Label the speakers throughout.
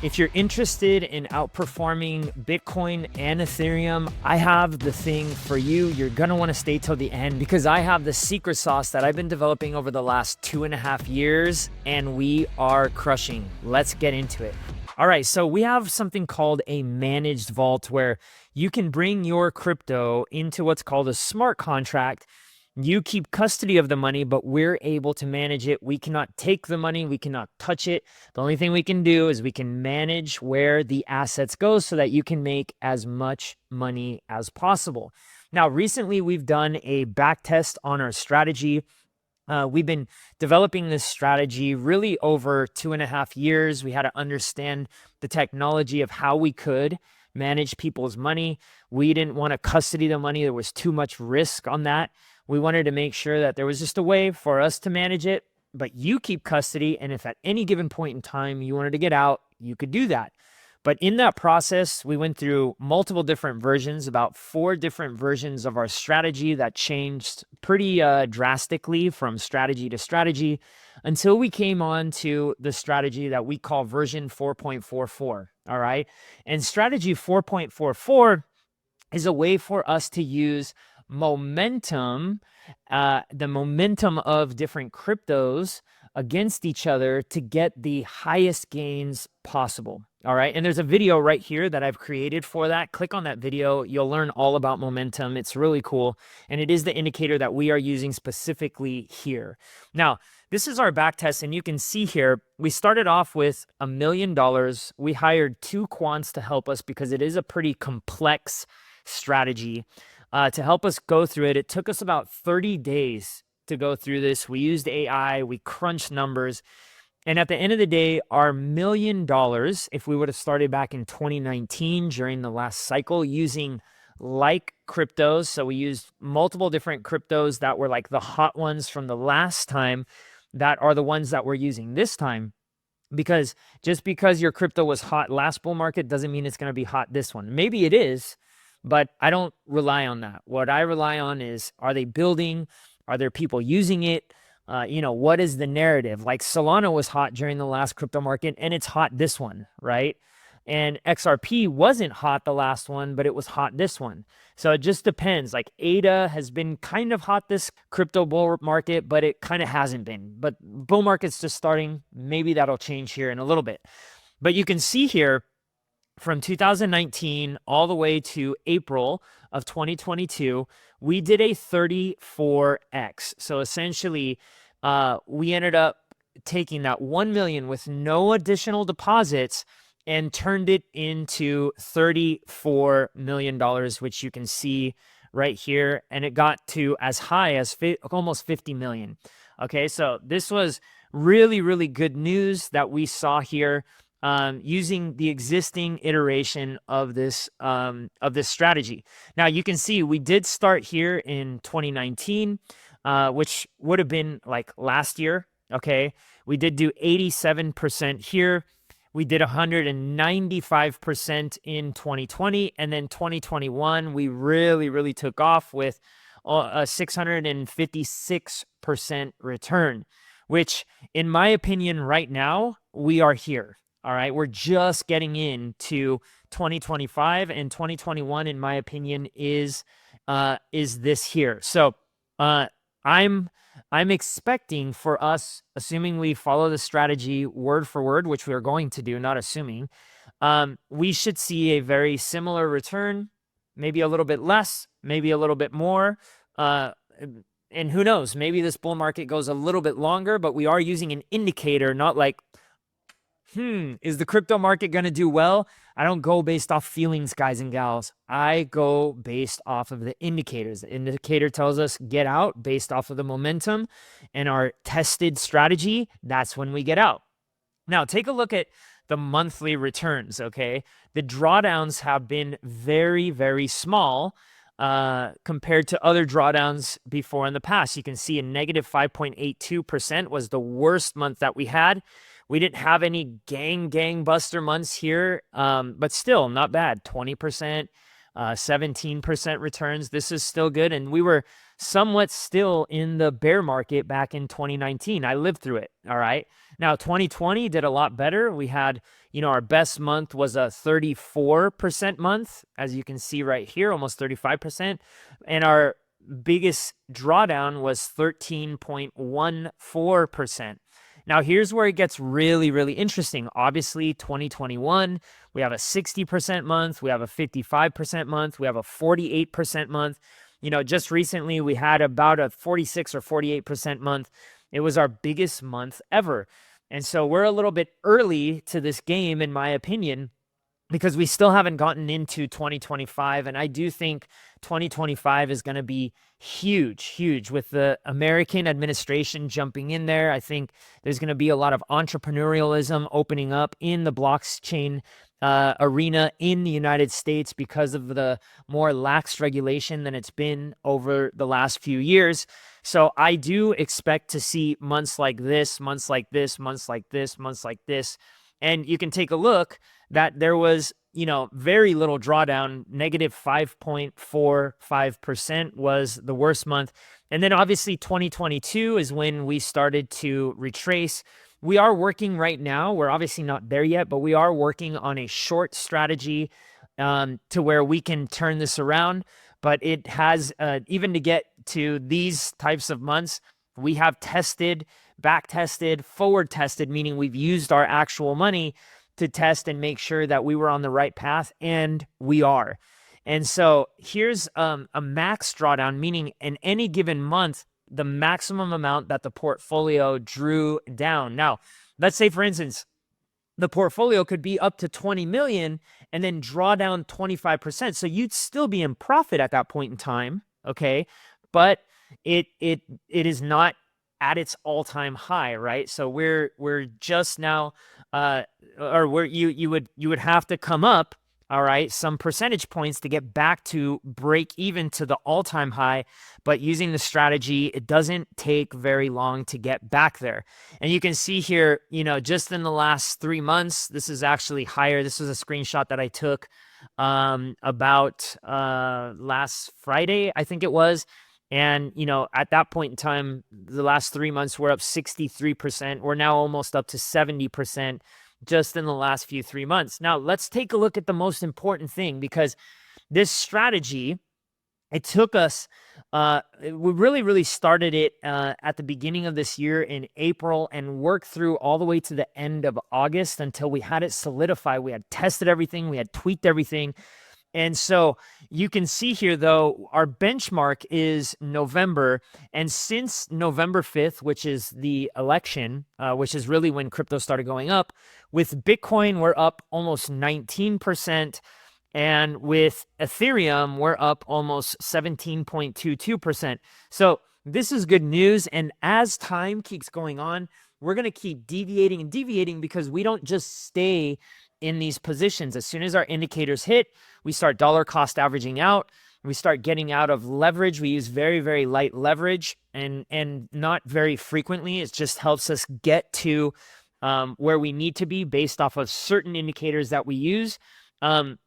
Speaker 1: If you're interested in outperforming Bitcoin and Ethereum, I have the thing for you. You're going to want to stay till the end because I have the secret sauce that I've been developing over the last 2.5 years, and we are crushing. Let's get into it. All right, so we have something called a managed vault where you can bring your crypto into what's called a smart contract. You keep custody of the money, but we're able to manage it. We cannot take the money. We cannot touch it. The only thing we can do is we can manage where the assets go so that you can make as much money as possible. Now, recently, we've done a back test on our strategy. We've been developing this strategy really over 2.5 years. We had to understand the technology of how we could manage people's money. We didn't want to custody the money. There was too much risk on that. We wanted to make sure that there was just a way for us to manage it, but you keep custody. And if at any given point in time you wanted to get out, you could do that. But in that process, we went through multiple different versions, about 4 different versions of our strategy that changed pretty drastically from strategy to strategy until we came on to the strategy that we call version 4.44. All right. And strategy 4.44 is a way for us to use momentum, the momentum of different cryptos against each other to get the highest gains possible. All right. And there's a video right here that I've created for that. Click on that video. You'll learn all about momentum. It's really cool. And it is the indicator that we are using specifically here. Now, this is our back test. And you can see here, we started off with $1 million. We hired 2 quants to help us because it is a pretty complex strategy. To help us go through it. It took us about 30 days to go through this. We used AI, we crunched numbers. And at the end of the day, our $1 million, if we would have started back in 2019 during the last cycle using like cryptos, so we used multiple different cryptos that were like the hot ones from the last time that are the ones that we're using this time. Because just because your crypto was hot last bull market doesn't mean it's going to be hot this one. Maybe it is. But I don't rely on that. What I rely on is, are they building? Are there people using it? What is the narrative? Like Solana was hot during the last crypto market, and it's hot this one, right? And XRP wasn't hot the last one, but it was hot this one. So it just depends. Like ADA has been kind of hot this crypto bull market, but it kind of hasn't been. But bull market's just starting. Maybe that'll change here in a little bit. But you can see here, from 2019 all the way to April of 2022, we did a 34x. So essentially, we ended up taking that 1 million with no additional deposits and turned it into $34 million, which you can see right here. And it got to as high as almost 50 million. Okay, so this was really, really good news that we saw here. Using the existing iteration of this strategy. Now you can see we did start here in 2019, which would have been like last year. Okay, we did do 87% here. We did 195% in 2020, and then 2021 we really took off with a 656% return, which in my opinion right now we are here. All right, we're just getting into 2025, and 2021, in my opinion, is this here. So I'm expecting for us, assuming we follow the strategy word for word, which we are going to do, not assuming, we should see a very similar return, maybe a little bit less, maybe a little bit more. And who knows, maybe this bull market goes a little bit longer, but we are using an indicator, not like, is the crypto market going to do well? I don't go based off feelings, guys and gals. I go based off of the indicators. The indicator tells us get out based off of the momentum and our tested strategy. That's when we get out. Now, take a look at the monthly returns, okay? The drawdowns have been very, very small compared to other drawdowns before in the past. You can see a negative 5.82% was the worst month that we had. We didn't have any gangbuster months here, but still not bad. 20%, 17% returns. This is still good. And we were somewhat still in the bear market back in 2019. I lived through it. All right. Now, 2020 did a lot better. We had, our best month was a 34% month, as you can see right here, almost 35%. And our biggest drawdown was 13.14%. Now, here's where it gets really, really interesting. Obviously, 2021, we have a 60% month, we have a 55% month, we have a 48% month. Just recently, we had about a 46 or 48% month. It was our biggest month ever. And so we're a little bit early to this game, in my opinion, because we still haven't gotten into 2025. And I do think 2025 is going to be huge with the American administration jumping in there. I think there's going to be a lot of entrepreneurialism opening up in the blockchain arena in the United States because of the more lax regulation than it's been over the last few years. So I do expect to see months like this, months like this, months like this, months like this. And you can take a look that there was, very little drawdown. Negative 5.45% was the worst month. And then obviously 2022 is when we started to retrace. We are working right now. We're obviously not there yet, but we are working on a short strategy to where we can turn this around. But it has, even to get to these types of months, we have tested, back tested, forward tested, meaning we've used our actual money to test and make sure that we were on the right path, and we are. And so here's a max drawdown, meaning in any given month, the maximum amount that the portfolio drew down. Now, let's say, for instance, the portfolio could be up to 20 million and then draw down 25%. So you'd still be in profit at that point in time, okay? But it is not at its all-time high, right? So we're just now, you would have to come up, all right, some percentage points to get back to break even to the all-time high. But using the strategy, it doesn't take very long to get back there. And you can see here, just in the last 3 months, this is actually higher. This was a screenshot that I took about last Friday, I think it was. And, at that point in time, the last 3 months, we're up 63%. We're now almost up to 70% just in the last 3 months. Now, let's take a look at the most important thing, because this strategy, it took us, we really started it at the beginning of this year in April and worked through all the way to the end of August until we had it solidified. We had tested everything. We had tweaked everything. And so you can see here, though, our benchmark is November. And since November 5th, which is the election, which is really when crypto started going up, with Bitcoin, we're up almost 19%. And with Ethereum, we're up almost 17.22%. So this is good news. And as time keeps going on, we're going to keep deviating and deviating, because we don't just stay in these positions. As soon as our indicators hit, we start dollar cost averaging out. We start getting out of leverage. We use very, very light leverage and not very frequently. It just helps us get to where we need to be based off of certain indicators that we use. But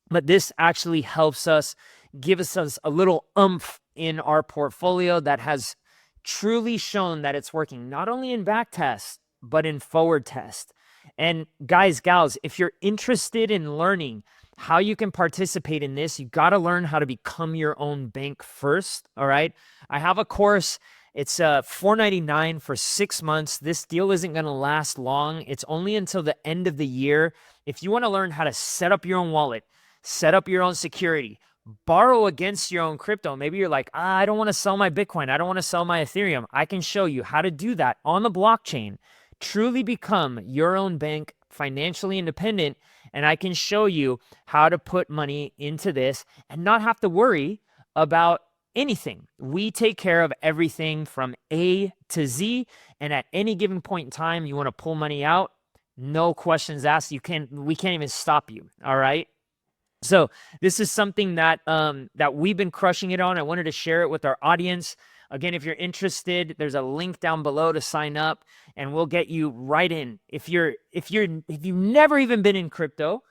Speaker 1: this actually helps us, gives us a little oomph in our portfolio that has truly shown that it's working, not only in back test, but in forward test. And guys, gals, if you're interested in learning how you can participate in this, you got to learn how to become your own bank first. All right. I have a course. It's $4.99 for 6 months. This deal isn't going to last long. It's only until the end of the year. If you want to learn how to set up your own wallet, set up your own security, borrow against your own crypto. Maybe you're like, I don't want to sell my Bitcoin. I don't want to sell my Ethereum. I can show you how to do that on the blockchain. Truly become your own bank, financially independent, and I can show you how to put money into this and not have to worry about anything. We take care of everything from A to Z, and at any given point in time, you want to pull money out, no questions asked. We can't even stop you. All right. So this is something that that we've been crushing it on. I wanted to share it with our audience. Again, if you're interested, there's a link down below to sign up, and we'll get you right in. If you've never even been in crypto,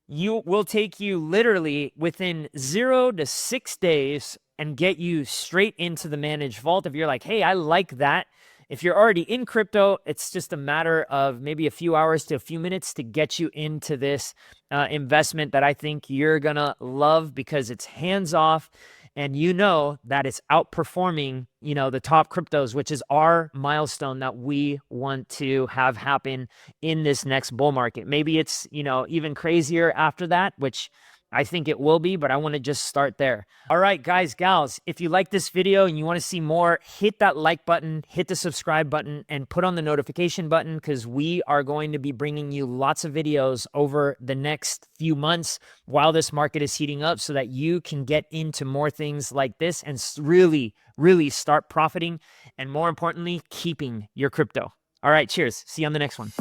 Speaker 1: you will take you literally within 0 to 6 days and get you straight into the managed vault. If you're like, hey, I like that. If you're already in crypto, it's just a matter of maybe a few hours to a few minutes to get you into this investment that I think you're going to love because it's hands off. And you know that it's outperforming, the top cryptos, which is our milestone that we want to have happen in this next bull market. Maybe it's, even crazier after that, which I think it will be, but I want to just start there. All right, guys, gals, if you like this video and you want to see more, hit that like button, hit the subscribe button, and put on the notification button because we are going to be bringing you lots of videos over the next few months while this market is heating up so that you can get into more things like this and really, really start profiting and, more importantly, keeping your crypto. All right, cheers. See you on the next one.